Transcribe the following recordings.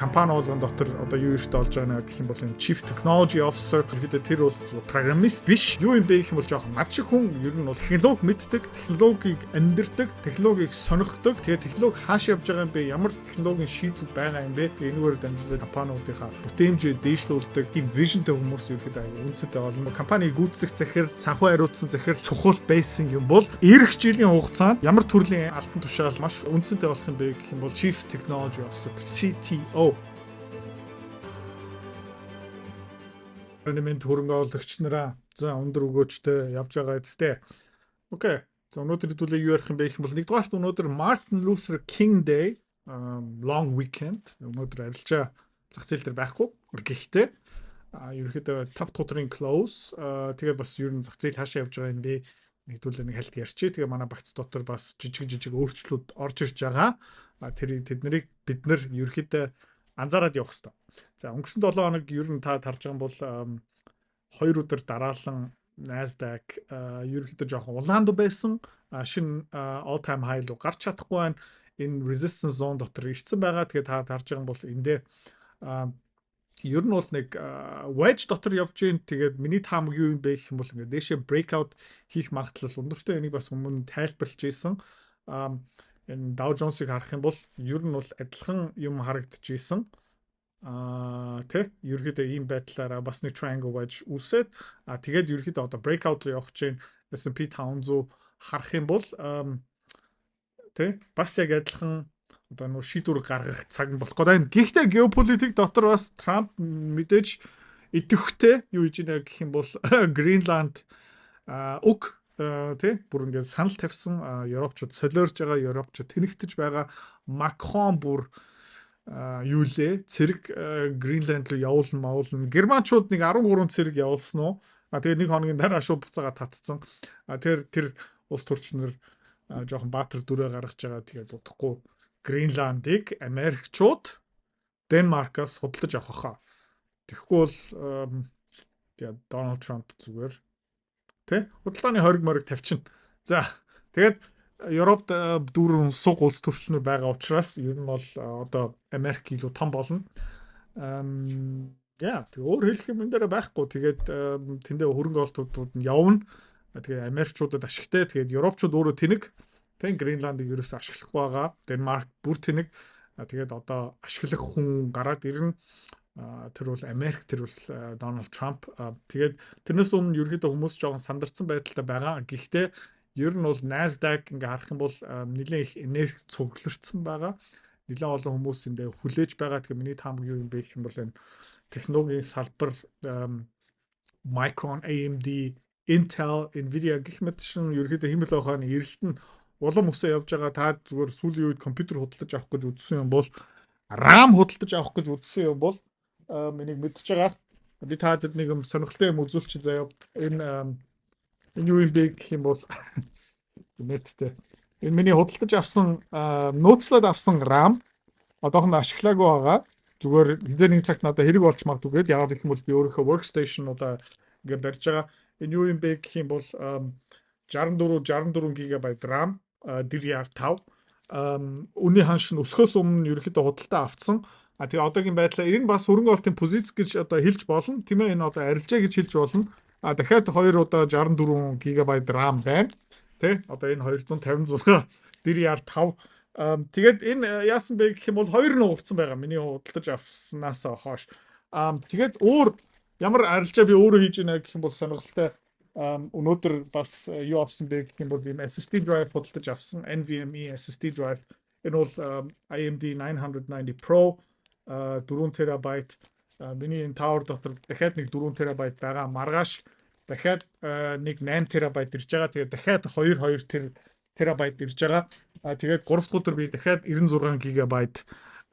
компани болгон дотор одоо юу ихтэй болж байгаа нэ гэх юм бол энэ Chief Technology Officer гэдэг тэр бол программист биш. Юу юм бэ гэх юм бол жоохон над шиг хүн ер нь бол технологи мэддэг, технологиг амьдэрдэг, технологиг сонирхдог. Тэгээд технологи хааш явж байгаа юм бэ? Ямар технологийн шийдэл байгаа юм бэ? Энэгээр дамжуулаад компаниудынхаа бүтээмжээ дээшлүүлдэг тийм вижнтэй хүмүүс ерөөхдөө үнцэтэй болно. Компани гүйцэтгэх захирал, санхүү хариуцсан захирал чухал байсан юм бол эх жилийн хугацаанд ямар төрлийн алтан тушаал маш үнцэнтэй болох юм бэ гэх юм бол Chief Technology Officer CTO. Өнөөдөр хөрөнгө оруулагч нараа за өндөр өгөөчтэй явж байгаа эцтэй. Окей. За өнөөдөр хэдүүлээ юу ярих юм бэ гэх юм бол нэгдүгээрт өнөөдөр Martin Luther King Day long weekend. Өнөөдөр арилжаа зах зээл дээр байхгүй. Гэхдээ ерөөхдөө 5 тутрын close тэгээ бас ер нь зах зээл хаашаа явж байгаа юм бэ? Нэгдүүлээ нэг хальт ярьчих. Тэгээ манай багц дотор бас жижиг өөрчлөлт орж ирж байгаа. Тэр тэднийг бид нар ерөөхдөө анзаараад явах хэрэгтэй. За өнгөрсөн 7 хоног ер нь та тарж байгаа бол 2 өдөр дараалан Nasdaq ерөөхдөө жоохон улаанд байсан. Шинэ all time high руу гарч чадахгүй байна. Энэ resistance zone дотор ирсэн байгаа. Тэгээ та тарж байгаа бол эндээ ер нь бол нэг wedge дотор явж гин. Тэгээд миний таамаг юу юм бэ гэх юм бол ингээд дэшээ breakout хийх магадлал өндөртэй. Энийг бас өмнө тайлбарлаж ийсэн. Энэ Dow Jones-ыг харах юм бол ер нь бол адилхан юм харагдчихсэн. Тэ ерөөдөө ийм байдлаараа бас нэг triangle wedge үсээд тэгээд ерөөдөө одоо breakout руу явах чинь S&P 500 харах юм бол тэ бас яг адилхан одоо нөө шийдвэр гаргах цаг нь болох гэдэг. Гэхдээ геополитик дотор бас Трамп мэдээж идэвхтэй юу хийжийнэ гэх юм бол Гринланд уг тэ бүр ингээд санал тавьсан Европчууд солиорж байгаа, Европчууд тэнэгтэж байгаа. Макрон бүр юу лээ цэрэг Гринланд руу явуулна. Германчууд нэг 13 цэрэг явуулсан уу? Тэгээд нэг хоногийн дараа шууд буцаага татцсан. Тэр улс төрчнөр жоохон баатар дүрээ гаргаж байгаа. Тэгээд удахгүй Гринландыг Америкчууд Денмаркаас худалдаж авах хаа. Тэгэхгүй бол тэгээд Дональд Трамп зүгээр тэ худалдааны хориг мориг тавьчихна. За тэгээд Европт дүүрэн суг улс төрчнөр байгаа учраас ер нь бол одоо Америк илүү том болно. Тэг өөр хэлэх юм дээр байхгүй. Тэгээд тэндээ хөрөнгө оруулалтууд нь явна. Тэгээд Америкчуудад ашигтай. Тэгээд Европчууд өөрөө тэнэг. Тэг Гренландыг ерөөсөө ашиглахгүй байгаа. Денмарк бүр тэнэг. Тэгээд одоо ашиглах хүн гараад ирнэ. Тэр бол Америк, тэр бол Дональд Трамп. Тэгээд тэрнээс өмнө ерөөдөө хүмүүс жоохон сандарсан байдалтай байгаа. Гэхдээ ер нь бол Nasdaq ингээ харах юм бол нэлээд их энерги цуглардсан байгаа. Нэлээд олон хүмүүс эндээ хүлээж байгаа. Тэгэхээр миний таамаг юу юм бэ гэх юм бол энэ технологийн салбар Micron, AMD, Intel, Nvidia гэх мэт шин ерөөдөө хэмэл ухааны эрэлт нь улам өсөө явж байгаа. Та зүгээр сүүлийн үед компьютер худалдаж авах гэж үзсэн юм бол RAM худалдаж авах гэж үзсэн юм бол энийг мэдчихэж байгаа. Би та тэд нэг юм сонирхолтой юм үзүүлчих заяа. Энэ юу юм бэ гэх юм бол нэттэй. Энэ миний худалдаж авсан нууцлаад авсан RAM одоохондоо ашиглаагүй байгаа. Зүгээр хизээ нэг цагт надад хэрэг болж магадгүй гээд яагаад гэх юм бол би өөрийнхөө workstation-уудаа ингээ барьж байгаа. Энэ юу юм бэ гэх юм бол 64 GB RAM DDR5 үнийн ханш нь өсөхөөс өмнө ерөөхдөө худалдаа авцсан. Тэгээ одоогийн байдлаар энэ бас хөрөнгө оруулалтын позиц гэж одоо хэлж болно. Тийм ээ энэ одоо арилжаа гэж хэлж болно. Дахиад 2 удаа 64 GB RAM байна. Тэ? Одоо энэ 256 DDR5. Тэгээд энэ яасан бэ гэх юм бол 2 нугарсан байгаа. Миний худалдаж авснаас хойш. Тэгээд өөр ямар арилжаа би өөрөө хийж байна гэх юм бол сонирхолтой. Өнөөдөр бас юу авсан бэ гэх юм бол ийм SSD drive худалдаж авсан. NVMe SSD drive. Энэ бол AMD 990 Pro 4 TB. Миний энэ tower дотор дахиад нэг 4 TB байгаа. Маргааш дахиад нэг 8 TB ирж байгаа. Тэгээд дахиад 2 TB ирж байгаа. Тэгээд 3 дахь өдөр би дахиад 96 GB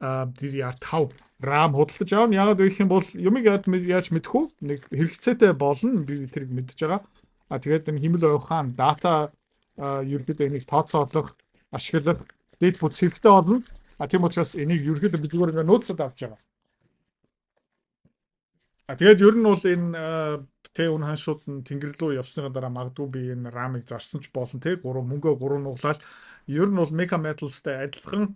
DDR5 RAM худалдаж авна. Яагаад вэ гэх юм бол юмыг яаж мэдэх үү? Нэг хэрэгцээтэй болно. Би тэрийг мэдж байгаа. Тэгээд энэ хэмэл ухаан дата ерөөдөө энийг тооцоолох, ашиглах, дэд бүтц хэрэгтэй болно. Тийм учраас энийг ерөөдөө би зүгээр ингээ нууцлаад авч байгаа. Тэгээд ер нь бол энэ тэ үн ханшууд нь тэнгэр рүү явсны дараа магадгүй би энэ RAM-ыг зарсан ч болно тэ 3 мөнгөө 3 нуглаад ер нь бол Mega Metals-тай адилхан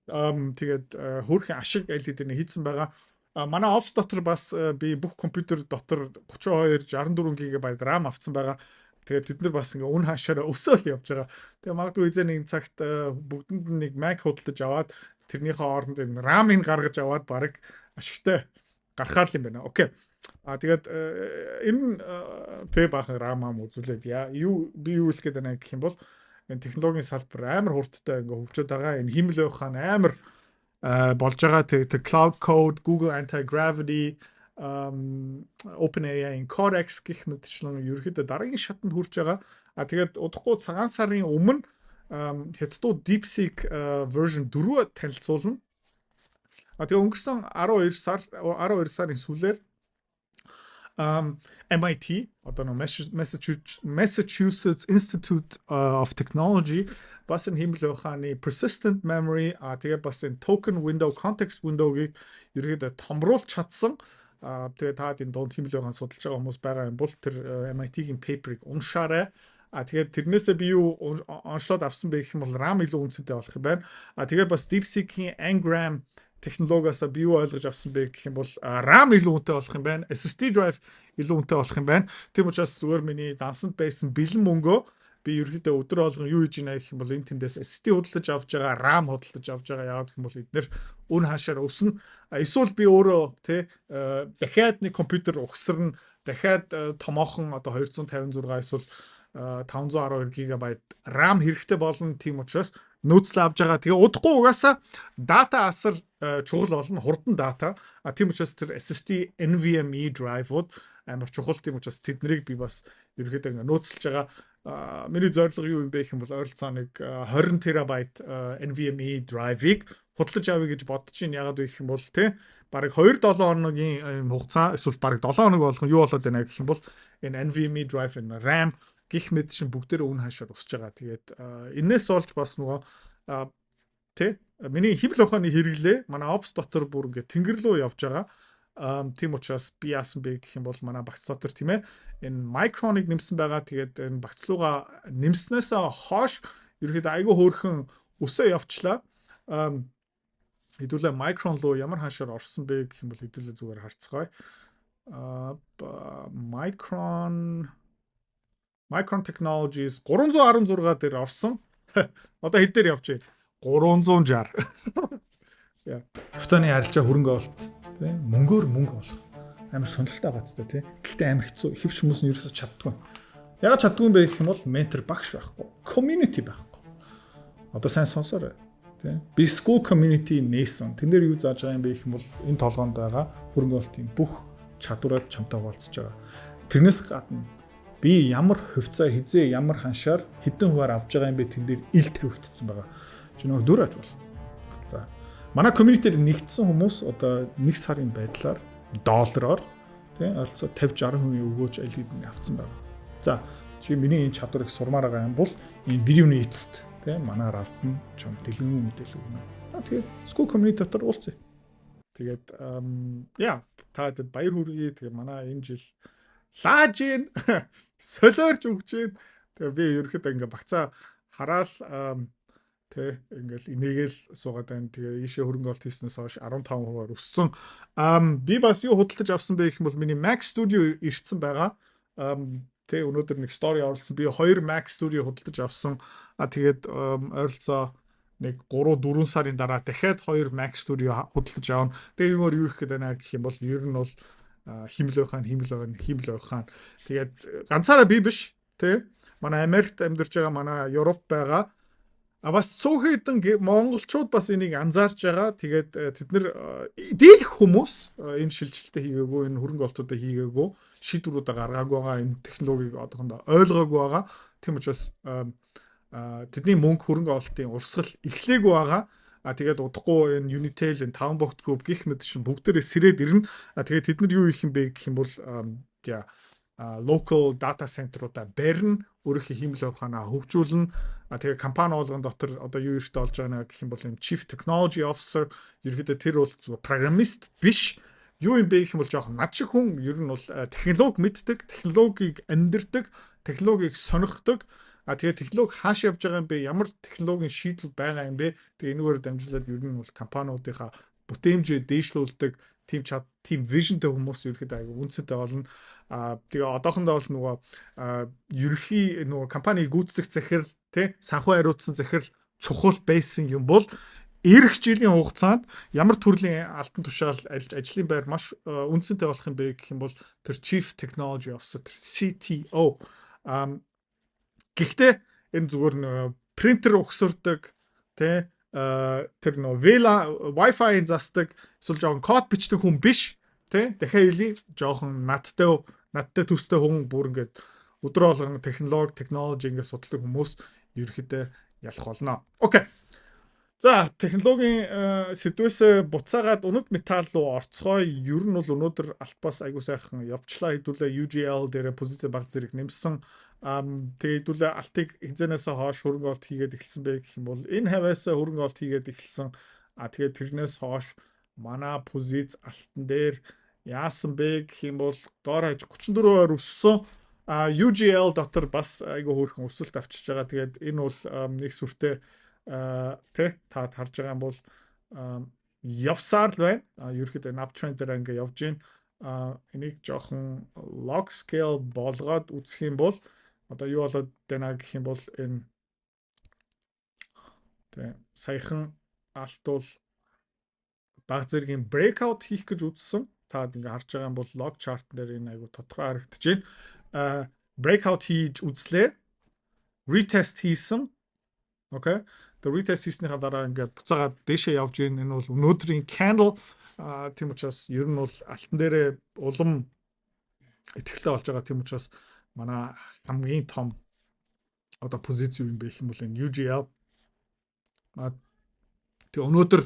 тэгээд хөөрхөн ашиг LED-ийг хийцэн байгаа. Манай офс дотор бас би бүх компьютер дотор 32 64 GB RAM авсан байгаа. Тэгээд тэд нар бас ингээ үн хашаараа өсөөл явж байгаа. Тэгээд магадгүй эзэн нэг цагт бүгдэнд нэг Mac худалдаж аваад тэрнийхээ оронд энэ RAM-ыг гаргаж аваад баг ашигтай гарахаар л юм байна. Окей. Тэгээд энэ тэг баахан RAM үзүүлээд би юу хэлэх гээд байна гэх юм бол энэ технологийн салбар амар хурдтай ингээ хөгжөөд байгаа. Энэ хиймэл ухаан амар болж байгаа. Тэг Cloud Code, Google Anti-Gravity, OpenAI Codex гэх мэтчлэн ерөөхдөө дараагийн шатанд хүрч байгаа. Тэгээд удахгүй цагаан сарын өмнө хятадууд DeepSeek version 4 танилцуулна. Тэгээ өнгөрсөн 12 сарын сүүлээр MIT одоо Massachusetts Institute of Technology бас энэ хиймэл ухааны persistent memory тэгээ бас энэ token window, context window-ыг ерөөдөө томруулж чадсан. Тэгээ та энэ донд хиймэл ухаан судалж байгаа хүмүүс байгаа юм бол тэр MIT-гийн paper-ыг уншаарай. Тэгээд тэрнээсээ би юу онцлоод авсан бэ гэх юм бол RAM илүү үнэтэй болох юм байна. Тэгээ бас DeepSeek-ийн Ngram технологиас би юу ойлгож авсан бэ гэх юм бол RAM илүү үнэтэй болох юм байна. SSD drive илүү үнэтэй болох юм байна. Тийм учраас зүгээр миний дансанд байсан бэлэн мөнгөө би ерөөдөө өдөр болгон юу хийж ийна гэх юм бол энэ тэндээс SSD худалдаж авч байгаа, RAM худалдаж авч байгаа яагаад гэх юм бол эдгээр үн хаашаар өснө. Эсвэл би өөрөө дахиад нэг компьютер угсарна, дахиад томоохон одоо 256 эсвэл 512 GB RAM хэрэгтэй болно. Тийм учраас нөөцлөө авж байгаа. Тэгээ удахгүй угаасаа дата асар чухал болно, хурдан дата. Тийм учраас тэр SSD NVMe drive-ууд амар чухал. Тийм учраас тэднийг би бас ерөөдөө ингээ нөөцлж байгаа. Миний зорилго юу юм бэ гэх юм бол ойролцоо нэг 20 TB NVMe drive-ыг худалдаж авъя гэж бодож байна. Ягаад вэ гэх юм бол бараг 2-7 хоногийн хугацаа эсвэл бараг 7 хоног болгон юу болоод байна гэх юм бол энэ NVMe drive энэ RAM гих мэд шин бүгдээр үн хашаар өсөж байгаа. Тэгээд энэс олж бас нөгөө миний хиймэл ухааны хэрэглээ манай офс дотор бүр ингээ тэнгэр рүү явж байгаа. Тийм учраас би яасан бэ гэх юм бол манай багц дотор тийм ээ энэ Micron-ыг нэмсэн байгаа. Тэгээд энэ багцлууга нэмснээсээ хойш ерөөд айгүй хөөрхөн өсөө явчлаа. Хэдүүлээ Micron руу ямар хашаар орсон бэ гэх юм бол хэдүүлээ зүгээр харцгаая. Micron Technologies 316 дээр орсон. Одоо хэд дээр явж байна? 360. Яа. Хуцааны арилжаа хөрөнгө олт тийм мөнгөөр мөнгө олох. Амар сонирхолтой байгаа ч тийм. Гэхдээ амар хэцүү. Хэвч хүмүүс нь ерөөсөж чаддгүй. Ягаад чаддгүй юм бэ гэх юм бол ментор багш байхгүй. Community байхгүй. Одоо сайн сонсоорой. Тийм. Би school community нээсэн. Тэн дээр юу зааж байгаа юм бэ гэх юм бол энэ толгоонд байгаа хөрөнгө олтын бүх чадвараад чамтай хуваалцаж байгаа. Тэрнээс гадна би ямар хөвцөө хизээ ямар ханшаар хэдэн хуваар авж байгаа юм бэ тэн дээр ил тавигдсан байгаа. Чи нөгөө дүр аж бол. За. Манай community-ээр нэгдсэн хүмүүс одоо 1 сарын байдлаар доллараар тийм ойролцоо 50-60% өгөөж LED-ийг авсан байгаа. За, чи миний энэ чадварыг сурмаар байгаа юм бол энэ видеоны эцэст тийм манаар автна чам дэлгэн мэдээлэл өгнө. Тэгээд school community дотор уулзъя. Тэгээд таад баяр хүргэе. Тэгээд манай энэ жил лааж ийн солиорч өгч ийн. Тэгээ би ерөөхдөө ингээ багцаа хараал ингээл энийгэл суугаад байна. Тэгээ ийшээ хөрөнгө олт хийснээс хойш 15% өссөн. Би бас юу худалдаж авсан бэ гэх юм бол миний Mac Studio ирсэн байгаа. Өнөөдөр нэг story оруулсан. Би 2 Mac Studio худалдаж авсан. Тэгээд ойролцоо нэг 3-4 сарын дараа дахиад 2 Mac Studio худалдаж авна. Тэгээ юмор юу их гэдэг байна гэх юм бол ер нь бол хиймэл ухаан. Тэгээд ганцаараа би биш тий. Манай Америкт амьдарч байгаа манай Европ байгаа. Бас цөөхөн хэдэн монголчууд бас энийг анзаарч байгаа. Тэгээд тэд нэр дийлэх хүмүүс энэ шилжилтээ хийгээгүй, энэ хөрөнгө олтуудаа хийгээгүй, шийдвэрүүдээ гаргаагүй байгаа, энэ технологиг одоохондоо ойлгоогүй байгаа. Тийм учраас тэдний мөнгө хөрөнгө олтын урсгал эхлээгүй байгаа. Тэгээд удахгүй энэ Unitel, энэ 5 богт group гих мэт шин бүгдээрээ сэрээд ирнэ. Тэгээд тэд нар юу хийх юм бэ гэх юм бол local data center-уудаа барьна, өөрийнхөө хиймэл ухаанаа хөгжүүлнэ. Тэгээ компани болгон дотор одоо юу ихтэй болж байгаа гэх юм бол юм Chief Technology Officer ерөөдөө тэр бол зөв программист биш. Юу юм бэ гэх юм бол жоохон над шиг хүн ер нь бол технологи мэддэг, технологиг амьдэрдэг, технологиг сонирхдог. тэгээд технологи хааш явж байгаа юм бэ? Ямар технологийн шийдэл байгаа юм бэ? Тэгээд энэгээр дамжуулаад ер нь бол компаниудынхаа бүтээмжээ дээшлүүлдэг team visionтэй хүмүүс ерөөхдөө айгүй үнцэнтэй болно. Тэгээ одоохондоо бол нөгөө ерөнхий нөгөө компани гүйцэтгэх захирал тий санхүү хариуцсан захирал чухал байсан юм бол ирэх жилийн хугацаанд ямар төрлийн алтан тушаал ажлын байр маш үнцэнтэй болох юм бэ гэх юм бол тэр Chief Technology Officer CTO. Гэхдээ энэ зүгээр принтер угсардаг тий тэр нөө Wi-Fi-ын засдаг эсвэл жоохон код бичдэг хүн биш тий дахиад хэлий жоохон надтай төстэй хүн бүр ингээд өдрө болгон технологи ингээд судалдаг хүмүүс ерөөхдөө ялах болно. Окей. За технологийн сэдвээс буцаагаад өнөд металл руу орцгоё. Ер нь бол өнөөдөр Альпас айгуу сайхан явчлаа хэдүүлээ UGL дээр позиц баг зэрэг нэмсэн. Тэгээ хэдүүлээ Алтыг хизэнээс хойш хөрөнгө олт хийгээд эхэлсэн бэ гэх юм бол энэ хавьяас хөрөнгө олт хийгээд эхэлсэн. Тэгээ тэрнээс хойш манай позиц Алтан дээр яасан бэ гэх юм бол доор хаяж 34% өссөн. UGL дотор бас айгуу хөөрхөн өсөлт авчиж байгаа. Тэгээд энэ бол нэг сүртэй тэ та харж байгаа юм бол явсаар л байна. Ерөөхдөө энэ uptrend дээр ингээ явж байна. Энийг жоохон log scale болгоод үзэх юм бол одоо юу болоод байна гэх юм бол энэ тэ саяхан алт бол баг зэргийн breakout хийх гэж үзсэн. Та ингээ харж байгаа юм бол log chart дээр энэ айгу тодорхой харагдаж байна. Breakout хийж үзлээ. Retest хийсэн. Okay. The retest хийснийхаа дараа ингээд буцаагаад дээшээ явж гин энэ бол өнөөдрийн candle тийм учраас ер нь бол алтан дээрээ улам итгэлтэй болж байгаа тийм учраас манай хамгийн том одоо позиц юу юм бэ гэх юм бол энэ UGL тэг өнөөдөр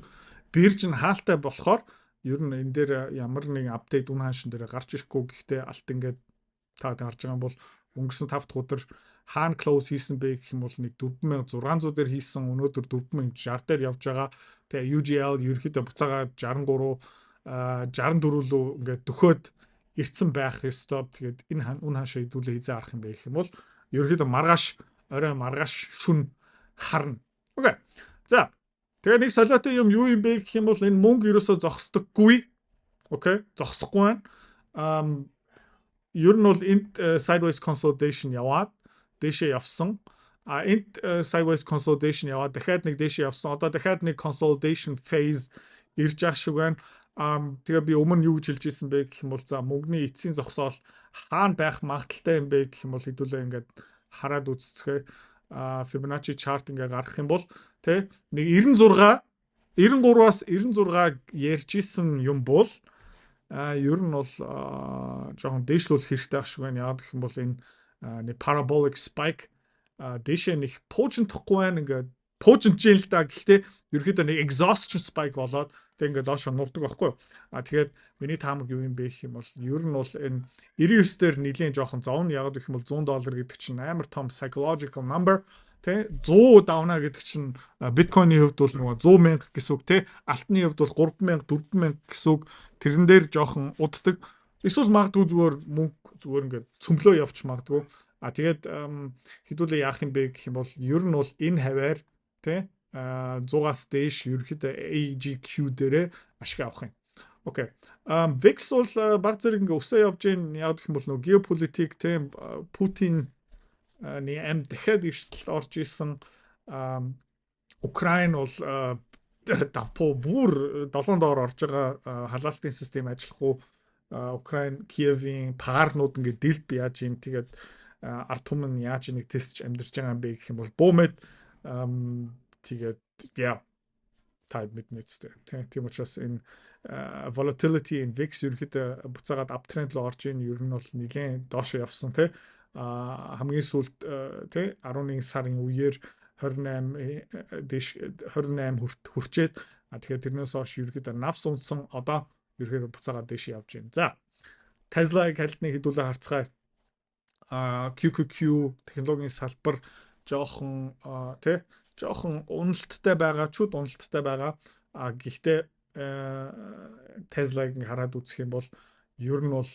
бирж нь хаалтай болохоор ер нь энэ дээр ямар нэгэн апдейт үн хаашин дээр гарч ирэхгүй гэхдээ алт ингээд та харж байгаа юм бол өнгөрсөн 5 дахь өдөр хаана close хийсэн бэ гэх юм бол нэг 4600 дээр хийсэн өнөөдөр 4060 дээр явж байгаа. Тэгээ UGL ерөөхдөө буцаагаад 64 рүү ингээд дөхөөд ирцэн байх ёстой. Тэгээд энэ үн хаашаа хэдүүлээ хизээ арах юм бэ гэх юм бол ерөөхдөө орой маргааш шүн харна. Окей. За. Тэгээ нэг солиотой юм юу юм бэ гэх юм бол энэ мөнгө ерөөсөө зогсдоггүй. Окей. Зогсохгүй байна. Ер нь бол энд sideways consolidation яваад дээшээ явсан. Энд sideways consolidation яваад дахиад нэг дээшээ явсан. Одоо дахиад нэг consolidation phase ирж ах шиг байна. Тэгээ би өмнө юу гэж хэлж ирсэн бэ гэх юм бол за мөнгөний эцсийн зогсоол хаана байх магадaltaй юм бэ гэх юм бол хэдүүлээ ингээд хараад үзцгээе. Fibonacci chart ингээд гаргах юм бол тэ нэг 93-аас 96 ярьж исэн юм бол ер нь бол жоохон дээшлүүлэх хэрэгтэй ах шиг байна. Яагаад гэх юм бол энэ нэг parabolic spike дээшээ нэг пуужинтахгүй байна. Ингээд пуужинж л да. Гэхдээ ерөөхдөө нэг exhaustion spike болоод тэг ингээд доошо нурдаг байхгүй юу? Тэгээд миний таамаг юу юм бэ гэх юм бол ер нь бол энэ 99 дээр нэлийн жоохон зовно. Яагаад гэх юм бол $100 гэдэг чинь амар том psychological number. Тэ 100 давна гэдэг чинь биткойны хувьд бол нөгөө 100,000 гэсэн үг тэ алтны хувьд бол 3,000 4,000 гэсэн үг тэрэн дээр жоохон уддаг эсвэл магадгүй зүгээр мөнгө зүгээр ингээд цөмлөө явж магадгүй тэгээд хэдүүлээ яах юм бэ гэх юм бол ер нь бол энэ хаваар тэ 100-аас дээш ерөөхдөө AGQ дээрээ ашиг авах юм. Окей. VIX бол баг зэрэг ингээд өсөө явж гин яг гэх юм бол нөгөө геополитик тэ Путин нэг дахиад эрсдэлд орж исэн Украин бол давпуу бүр 7 доор орж байгаа халаалтын систем ажиллах уу Украин Киевийн паарнууд ингээд дэлд яаж юм тэгээд ард түмэн яаж нэг тестч амьдарч байгаа юм бэ гэх юм бол буумэд тэгээд яа тайд мэднэцтэй тийм учраас энэ volatility in VIX ерөөхдөө буцаагаад uptrend руу орж ийн ер нь бол нэлээд доошо явсан тий хамгийн сүүлд тий 11 сарын үеэр 28 хүрчээд тэгэхээр тэрнээс хойш ерөөхдөө навс унсан одоо ерөөхдөө буцаагаад дэше явж байна. За Tesla-г хальтны хэдүүлээ харцгаая. QQQ технологийн салбар жоохон тий жоохон уналттай байгаа чуд уналттай байгаа. Гэхдээ Tesla-г хараад үзэх юм бол ер нь бол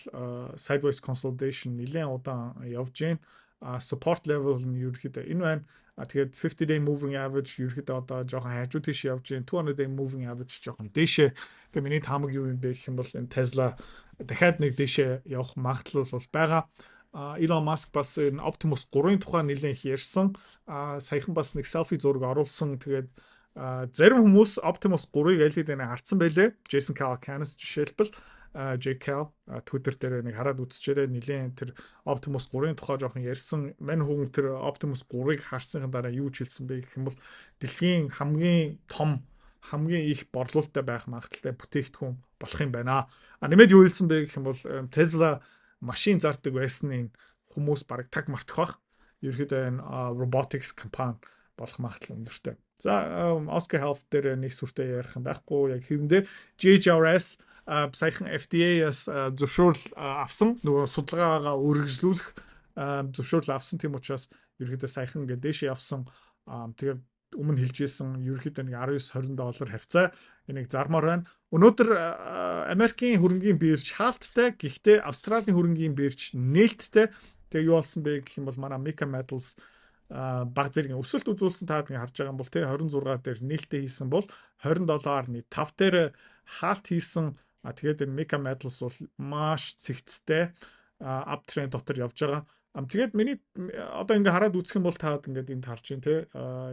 sideways consolidation нэлээд удаан явж байна. support level нь ерөөхдөө энэ байна. Тэгээд 50 day moving average ерөөхдөө одоо жоохон хажуу тийш явж байна. 200 day moving average жоохон дээшээ. Тэгээд миний таамаг юу юм бэ гэх юм бол энэ Tesla дахиад нэг дээшээ явах магадлал бол байгаа. Elon Musk бас энэ Optimus 3-ын тухай нэлээд их ярьсан. Саяхан бас нэг selfie зураг оруулсан. Тэгээд зарим хүмүүс Optimus 3-ыг аль хэдийн харсан байлээ. Jason Calacanis жишээлбэл JCal Twitter дээр нэг хараад үзчихээрэй нэлээд тэр Optimus 3-ын тухай жоохон ярьсан. Мань хүн тэр Optimus 3-ыг харсны дараа юу ч хэлсэн бэ гэх юм бол дэлхийн хамгийн том хамгийн их борлуулалттай байх магадaltaй бүтээгдэхүүн болох юм байна. Нэмээд юу хэлсэн бэ гэх юм бол Tesla машин зардаг байсныг хүмүүс бараг таг мартах бах. Ерөөхдөө энэ robotics компани болох магадлал өндөртэй. За Oscar Health дээр нэг сүртэй ярих юм байхгүй. Яг хэвэндээ GHRS саяхан FDA-аас зөвшөөрөл авсан. Нөгөө судалгаагаа үргэлжлүүлэх зөвшөөрөл авсан. Тийм учраас ерөөхдөө саяхан ингээд дээш явсан. Тэгээд өмнө хэлжсэн ерөөхдөө нэг $19-20 хавцаа энийг зармаар байна. Өнөөдөр Америкийн хөрөнгийн бирж хаалттай, гэхдээ Австралийн хөрөнгийн бирж нээлттэй. Тэгээ юу болсон бэ гэх юм бол манай Mika Metals баг зэргийн өсөлт үзүүлсэн та бүхэн харж байгаа юм бол тэ 26 дээр нээлттэй хийсэн бол 27.5 дээр хаалт хийсэн. Тэгээд энэ Mika Metals бол маш цэгцтэй uptrend дотор явж байгаа. Тэгээд миний одоо ингээ хараад үзэх юм бол та ингээд энд харж байна те.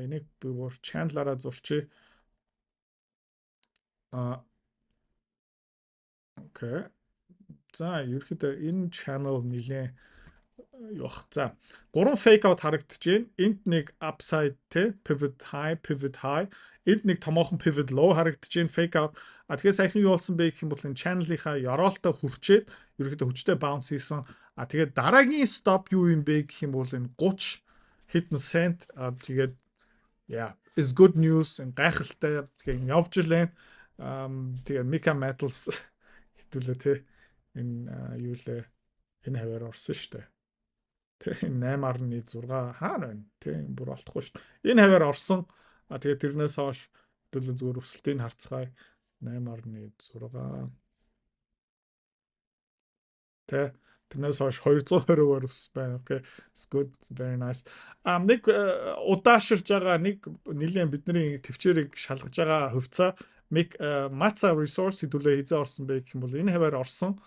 Энийг би бүр channel-аараа зурчээ. Окей. За, ерөөхдөө энэ channel нилээ явах. За, 3 fake out харагдаж байна. Энд нэг upside те, pivot high. Энд нэг томоохон pivot low харагдаж байна, fake out. Тэгэхээр саяхан юу болсон бэ гэх юм бол энэ channel-ийнхаа яроолтой хүрчээд ерөөхдөө хүчтэй bounce хийсэн. Тэгээд дараагийн stop юу юм бэ гэх юм бол энэ 30 хэдэн cent. Тэгээд is good news. Гайхалтай. Тэгээд явж илээ. Тэгээд Mika Metals хэдүүлээ те энэ юу лээ энэ хавар орсон шүү дээ. Тэ 8.6 хаана байна? Тэ бүр алдахгүй шүү. Энэ хавар орсон. Тэгээд тэрнээс хойш хэдүүлээ зүгээр өсөлтийг харцгаая. 8.6 тэ тэрнээс хойш 220-аар өссөн байна. Okay. It's good. Very nice. Нэг удааширж байгаа нэг нэлийн бидний төвчээрийг шалгаж байгаа хувьцаа Matza Resource хэдүүлээ хизээ орсон бэ гэх юм бол энэ хавар орсон.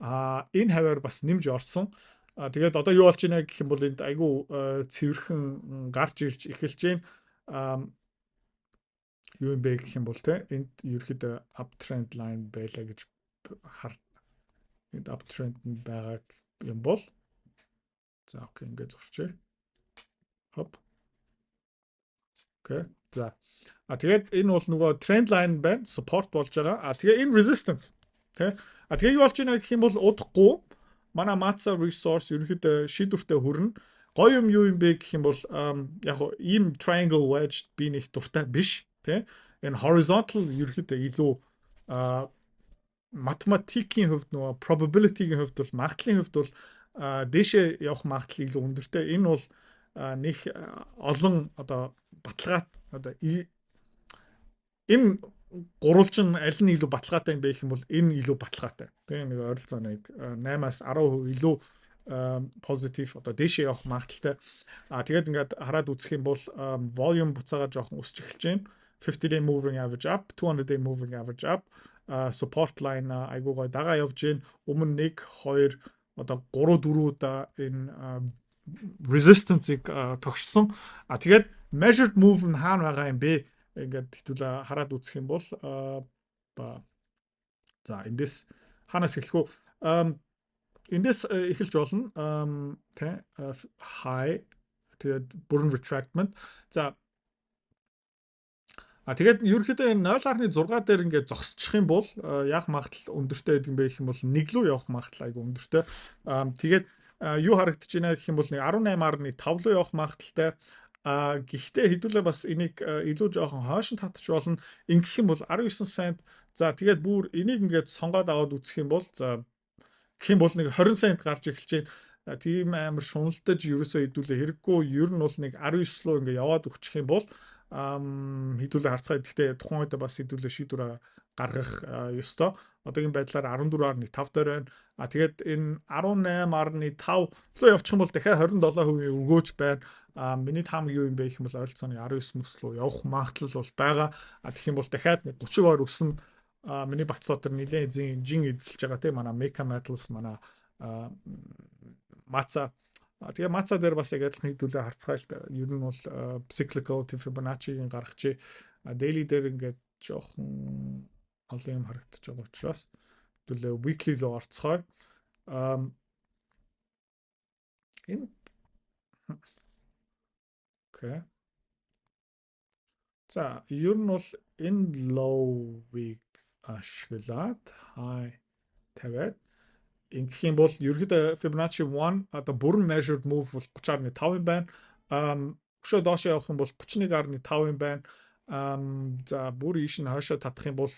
Энэ хавар бас нэмж орсон. Тэгээд одоо юу болж байна гэх юм бол энд айгүй цэвэрхэн гарч ирж эхэлж байна. Юу юм бэ гэх юм бол те энд ерөөхдөө uptrend line байлаа гэж хар. Энд uptrend байгаа юм бол за окей ингээд зурчээ. Хоп. Окей. За. Тэгээд энэ бол нөгөө trend line байна. Support болж байгаа. Тэгээ энэ resistance. Тэ. Тэгээ юу болж байна гэх юм бол удахгүй манай Matza Resource ерөөхдөө шийдвэртэй хүрнэ. Гоё юм юу юм бэ гэх юм бол яг хоо ийм triangle wedge би нэг дуртай биш. Тэ. Энэ horizontal ерөөхдөө илүү математикийн хувьд нөгөө probability-ийн хувьд бол магадлалын хувьд бол дээшээ явах магадлал илүү өндөртэй. Энэ бол нэг олон одоо баталгаа одоо энэ гурвалжин аль нь илүү баталгаатай юм бэ гэх юм бол энэ илүү баталгаатай. Тэгээ нэг ойролцоо нэг 8-аас 10% илүү позитив одоо дээшээ явах магадлалтай. Тэгээд ингээд хараад үзэх юм бол volume буцаага жоохон өсч эхэлж байна. 50 day moving average up, 200 day moving average up. Support line айгуу гой дагаа явж байна. Өмнө 1 2 одоо 3 4 удаа энэ resistance-ыг тогшсон. Тэгээд measured move нь хаана байгаа юм бэ? Ингээд хэдүүлээ хараад үзэх юм бол за эндээс ханаас эхлэх үү? Эндээс эхэлж болно. Тэ high тэгээд бүрэн retractment. За тэгээд ерөнхийдөө энэ 0.6 дээр ингээд зогсчих юм бол яг магадлал өндөртэй гэдэг юм бэ гэх юм бол нэг лүү явах магадлал айгу өндөртэй. Тэгээд юу харагдаж байна гэх юм бол нэг 18.5 лүү явах магадлалтай. Гэхдээ хэдүүлээ бас энийг илүү жоохон хойшин татчих болно. Ингэх юм бол 19 цент. За тэгээд бүр энийг ингээд сонгоод аваад үзэх юм бол за гэх юм бол нэг 20 цент гарч эхэлж байна. Тийм амар шуналтаж ерөөсөө хэдүүлээ хэрэггүй. Ер нь бол нэг 19 лөө ингээд яваад өгчих юм бол хэдүүлээ харцгаа. Гэхдээ тухайн үед бас хэдүүлээ шийдвэр гаргах ёстой. одоогийн байдлаар 14.5 дээр байна. Тэгээд энэ 18.5 руу явчих юм бол дахиад 27% өгөөж байна. Миний таамаг юу юм бэ гэх юм бол ойролцоогны 19 мөс рүү явах магадлал бол байгаа. Тэгэх юм бол дахиад 30% өснө. Миний багц дотор нэлээд жин эзэлж байгаа тийм манай Mecha Metals манай Matza. Тэгээ Matza дээр бас яг адилхан хэдүүлээ харцгаая л да. Ер нь бол cyclical Fibonacci-гийн гаргач daily дээр ингээд жоохон олон юм харагдаж байгаа учраас хэдүүлээ weekly руу орцгоё. Энэ окей. За, ер нь бол энэ low-ыг ашиглаад high тавиад ингэх юм бол ерөөдөө Fibonacci 1 одоо бүрэн measured move бол 30.5 юм байна. Өшөө доош явах юм бол 31.5 юм байна. За бүр ийш нь хойшоо татах юм бол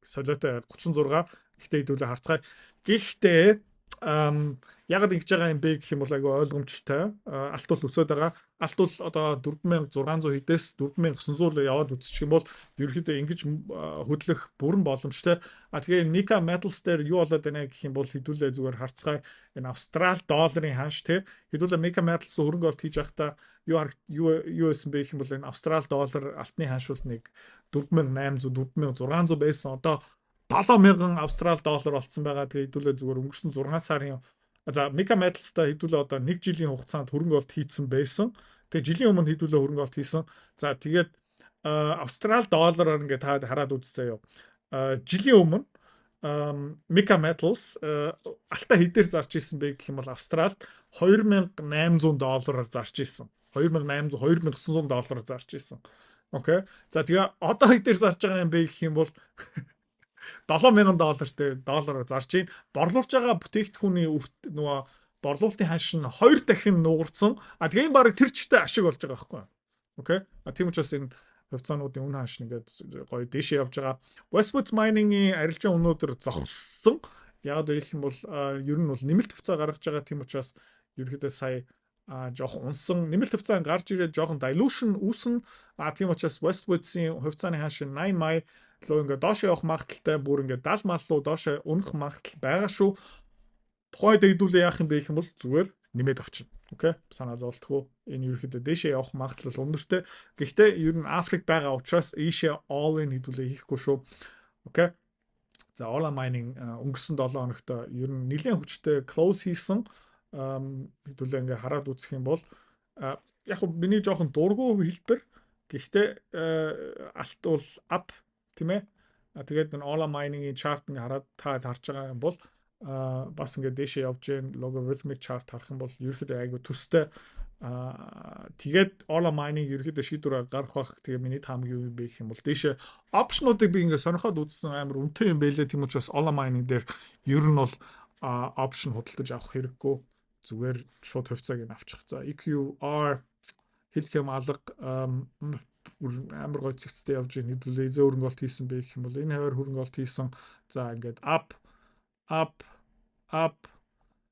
солиотой 36. Гэхдээ хэдүүлээ харцгаая. Гэхдээ ягаад ингэж байгаа юм бэ гэх юм бол айгүй ойлгомжтой. Алт бол өсөд байгаа. Алт бол одоо 4600 хэдээс 4900 яваад үсчих юм бол ерөөхдөө ингэж хөдлөх бүрэн боломжтой. Тэгээ Nika Metals дээр юу болоод байна гэх юм бол хэдүүлээ зүгээр харцгаая. Энэ Австрал долларын ханш тий. Хэдүүлээ Nika Metals хөрөнгө олт хийж байхдаа юу байсан бэ гэх юм бол энэ Австрал доллар алтны ханш бол нэг 4800 4600 байсан. Одоо 7000 Австрал доллар болцсон байгаа. Тэгээ хэдүүлээ зүгээр өнгөрсөн 6 сарын за Mecha Metals-та хэдүүлээ одоо 1 жилийн хугацаанд хөрөнгө олт хийсэн байсан. Тэгээ жилийн өмнө хэдүүлээ хөрөнгө олт хийсэн. За тэгээд Австрал доллараар ингээд та хараад үзье юу. Жилийн өмнө Mecha Metals алтаа хэдээр зарж исэн бэ гэх юм бол Австрал $2800 зарж исэн. 2800 $2900 зарж исэн. Окей. За тэгээ одоо хэдээр зарж байгаа юм бэ гэх юм бол $7000 доллараар зарж ийн. Борлуулж байгаа бүтээгдэхүүний нөгөө борлуулалтын ханш нь 2 дахин нугарсан. Тэгээ энэ баг тэр чигтээ ашиг болж байгаа байхгүй. Окей. Тийм учраас энэ хувьцаануудын үн ханш ингээд гоё дэшээ явж байгаа. Westwood Mining-ийн арилжаан өнөөдөр зогссон. Яг гэх юм бол ер нь бол нэмэлт хувьцаа гаргаж байгаа. Тийм учраас ерөөдөө сая жоохон унсан нэмэлт хувьцаа гарч ирээд жоохон dilution үүснэ. Тийм учраас Westwood-ийн хувьцааны ханш 80 май лөө ингээд доош явах магадaltaй бүр ингээд 70 мал руу доош унах магадлал байгаа шүү. Тухайд хэдүүлээ яах юм бэ гэх юм бол зүгээр нэмээд авчна. Окей. Санаа зовлтгүй. Энэ ерөөхдөө дээшээ явах магадлал өндөртэй. Гэхдээ ер нь Африк байгаа учраас ийшээ all in хэдүүлээ хийхгүй шүү. Окей. За Ola Mining өнгөрсөн 7 хоногт ер нь нэлээд хүчтэй close хийсэн. Хэдүүлээ ингээд хараад үзэх юм бол яг хөө миний жоохон дургу хэлбэр. Гэхдээ алт бол up тийм ээ. Тэгээд энэ Ola Mining-ийн chart ингээ хараад та харж байгаа юм бол бас ингээ дээшээ явж гэн logarithmic chart харах юм бол ерөөхдөө айгу төстэй. Тэгээд Ola Mining ерөөхдөө шийдвэр гарах байх. Тэгээ миний таамаг юу юм бэ гэх юм бол дээшээ option-уудыг би ингээ сонирхоод үзсэн амар үнэтэй юм байлээ. Тийм учраас Ola Mining дээр ер нь бол option худалдаж авах хэрэггүй. Зүгээр шууд хувьцааг нь авчих. За EQR хэлхэм алга амар гой цэгцтэй явж байгаа хэдүүлээ эзээ хөрөнгө олт хийсэн бэ гэх юм бол энэ хавар хөрөнгө олт хийсэн. За ингээд up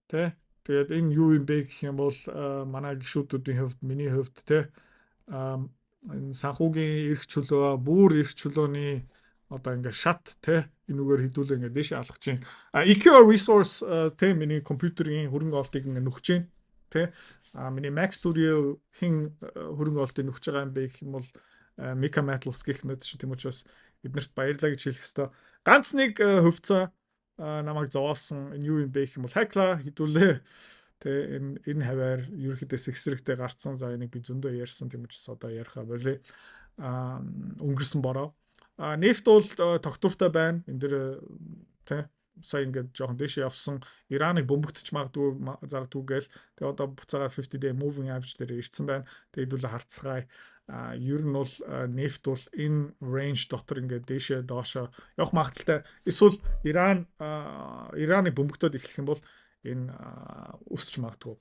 тэ тэгээд энэ юу юм бэ гэх юм бол манай гишүүдийн хувьд миний хувьд тэ энэ санхүүгийн эрх чөлөө бүр эрх чөлөөний одоо ингээд шат тэ энүүгээр хэдүүлээ ингээд дэше алгах чинь EQR resource тэ миний компьютерийн хөрөнгө олтыг ингээд нөхөж чинь тэ миний Mac Studio хин хөрөнгө олтыг нөхөж байгаа юм бэ гэх юм бол Mecha Metals гэх мэт чинь тийм учраас эднэрт баярлалаа гэж хэлэх хэвээр. Ганц нэг хувьцаа намайг зовоосон энэ юу юм бэ гэх юм бол Hekla хэдүүлээ тэ энэ хаваар ерөөхдөө сэгсрэгтэй гарцсан. За энийг би зөндөө ярьсан тийм учраас одоо яриахаа болъё. Өнгөрсөн бороо. Нефт бол тогтвортой байна. Энд дэр тэ сая ингээд жоохон дэше явсан. Ираныг бөмбөгтөж магадгүй зардгүй гээл. Тэгээ одоо буцаага 50 day moving average дээр ирсэн байна. Тэгээ хэдүүлээ харцгаая. Ер нь бол нефт бол энэ range дотор ингээд дээшээ доошоо явах магадaltaй. Эсвэл Ираныг бөмбөгтөөд эхлэх юм бол энэ өсч магадгүй.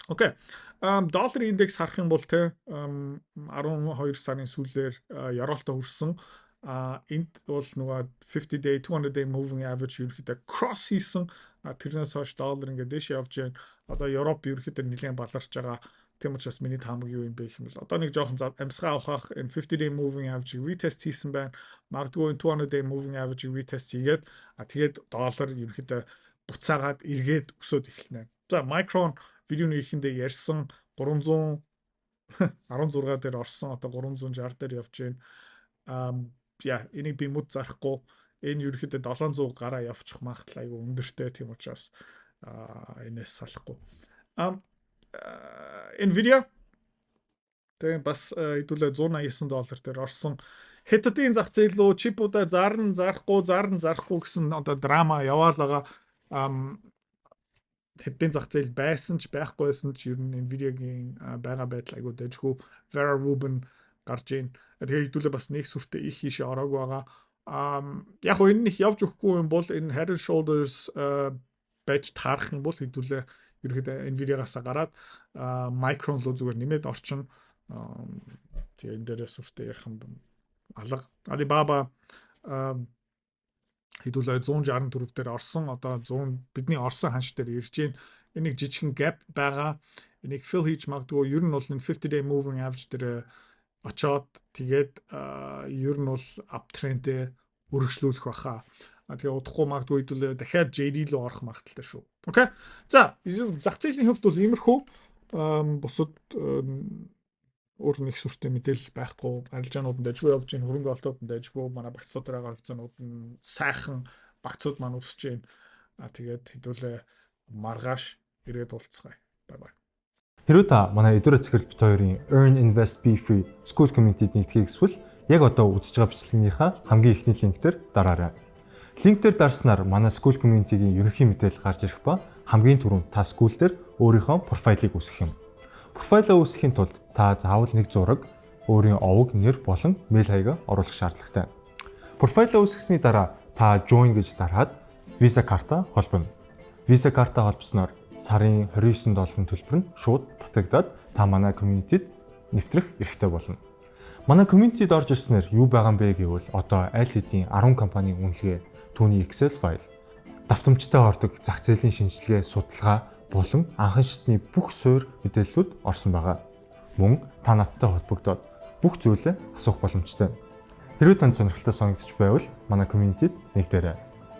Окей. Долларын индекс харах юм бол те 12 сарын сүүлээр яроолтоо хүрсэн. Энд бол нөгөө 50 day 200 day moving average ерөөхдөө cross хийсэн. Тэрнээс хойш доллар ингээд дэше явж байна. Одоо Европ ерөөхдөө нэлээд баларч байгаа. Тийм учраас миний таамаг юу юм бэ гэх юм бол одоо нэг жоохон амьсгаа авах энэ 50-day moving average retest хийсэн байна. Магадгүй 200-day moving average retest хийгээд тэгээд доллар ерөнхийдөө буцаагаад эргээд өсөд эхэлнэ. За Micron видеоны ихэндээ ярьсан 316 дээр орсон одоо 360 дээр явж байна. Энийг би мод зарахгүй энэ ерөнхийдөө 700 гараа явчих магадлал айгүй өндөртэй, тийм учраас энэс салахгүй. Nvidia тэгээ бас хэдүүлээ $189 дээр орсон. Хятадын зах зээл рүү чипуудаа зарахгүй гэсэн одоо драма яваал байгаа. Хятадын зах зээл байсан ч байхгүйсэн ч ер нь Nvidia-гийн байгаа байдал айгүй дэжгүй. Vera Rubin гарч ийн. Тэгээ хэдүүлээ бас нэг сүртэй их хийшээ ороог байгаа. Яг хөө энэ их явж өгөхгүй юм бол энэ Head and Shoulders байж таарах юм бол хэдүүлээ ерөөдөө Nvidia-гаас гараад Micron руу зүгээр нэмээд орчин. Тэгээ энэ дээрээ сүртэй ярих юм алга. Alibaba хэдүүлээ 164 дээр орсон. Одоо 100 бидний орсон ханш дээр ирж байна. Энийг жижигхэн gap байгаа. Энийг fill хийж магадгүй. Ер нь бол энэ 50-day moving average дээр очоод тэгээд ер нь бол uptrend-ээ өргөжлүүлэх баха. Тэгээ удахгүй магадгүй хэдүүлээ дахиад JD руу орох магадaltaй шүү. Окей. За, зах зээлийн хувьд бол иймэрхүү бусад өөр нэг сүртэй мэдээлэл байхгүй. Арилжаанууд нь дэжгүй явж байна. Хөрөнгө олтууд нь дэжгүй. Манай багцууд байгаа хувьцаанууд нь сайхан багцууд маань өсөж байна. Тэгээд хэдүүлээ маргааш ирээд уулзцгаая. Бай бай. Хэрвээ та манай эдгээр захирал бит хоёрын Earn Invest Be Free School Community-д нэгтгэх эсвэл яг одоо үзэж байгаа бичлэгийнхаа хамгийн ихний линктээр дараарай. Линктээр дарснаар манай School Community-гийн ерөнхий мэдээлэл гарч ирэх ба хамгийн түрүүнд та school дээр өөрийнхөө профайлыг үүсгэх юм. Профайлаа үүсгэхийн тулд та заавал нэг зураг, өөрийн овог, нэр болон мэйл хаягаа оруулах шаардлагатай. Профайлаа үүсгэсний дараа та join гэж дараад Visa карта холбоно. Visa карта холбосноор сарын $29 төлбөр нь шууд татагдаад та манай community-д нэвтрэх эрхтэй болно. Манай community-д орж ирснээр юу байгаа юм бэ гэвэл одоо аль хэдийн 10 компанийн үнэлгээ, түүний Excel файл, давтамжтай ордог зах зээлийн шинжилгээ, судалгаа болон анхан шатны бүх суурь мэдээллүүд орсон байгаа. Мөн та надтай холбогдоод бүх зүйлээ асуух боломжтой. Хэрвээ танд сонирхолтой санагдчих байвал манай community-д нэгдээрэй.